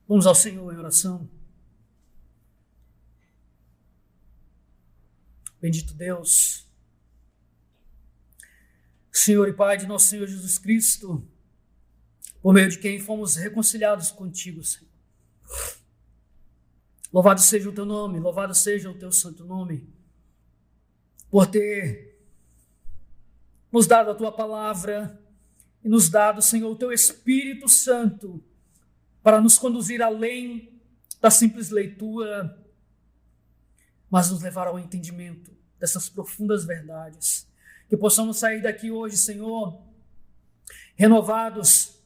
Vamos ao Senhor em oração. Bendito Deus, Senhor e Pai de nosso Senhor Jesus Cristo, por meio de quem fomos reconciliados contigo, Senhor. Louvado seja o teu nome, louvado seja o teu santo nome, por ter nos dado a tua palavra e nos dado, Senhor, o teu Espírito Santo para nos conduzir além da simples leitura, mas nos levar ao entendimento dessas profundas verdades. Que possamos sair daqui hoje, Senhor, renovados,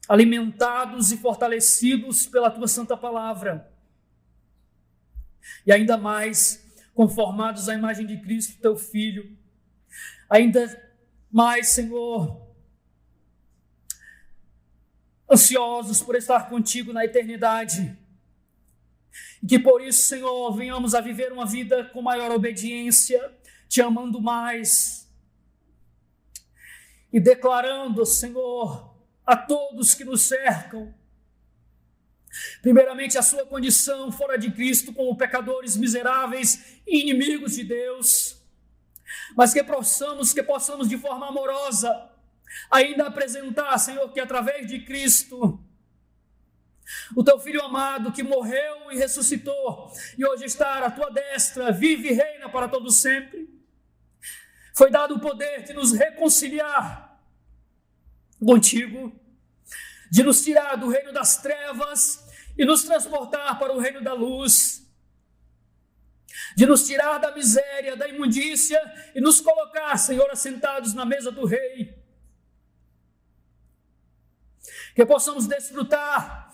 alimentados e fortalecidos pela tua santa palavra. E ainda mais conformados à imagem de Cristo, teu Filho. Ainda mais, Senhor, ansiosos por estar contigo na eternidade. E que por isso, Senhor, venhamos a viver uma vida com maior obediência, te amando mais e declarando, Senhor, a todos que nos cercam, primeiramente a sua condição fora de Cristo como pecadores miseráveis e inimigos de Deus, mas que possamos de forma amorosa ainda apresentar, Senhor, que através de Cristo, o teu Filho amado que morreu e ressuscitou e hoje está à tua destra, vive e reina para todo sempre, foi dado o poder de nos reconciliar contigo, de nos tirar do reino das trevas e nos transportar para o reino da luz, de nos tirar da miséria, da imundícia e nos colocar, Senhor, assentados na mesa do Rei. Que possamos desfrutar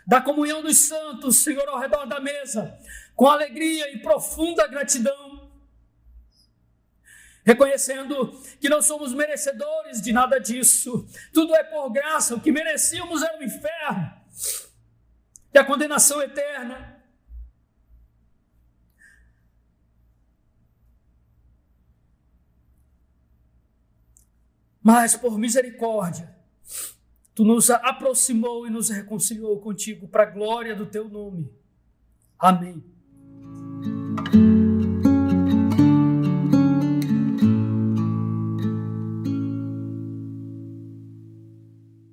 da comunhão dos santos, Senhor, ao redor da mesa, com alegria e profunda gratidão, reconhecendo que não somos merecedores de nada disso, tudo é por graça, o que merecíamos era o inferno e a condenação eterna. Mas por misericórdia, tu nos aproximou e nos reconciliou contigo para a glória do teu nome. Amém.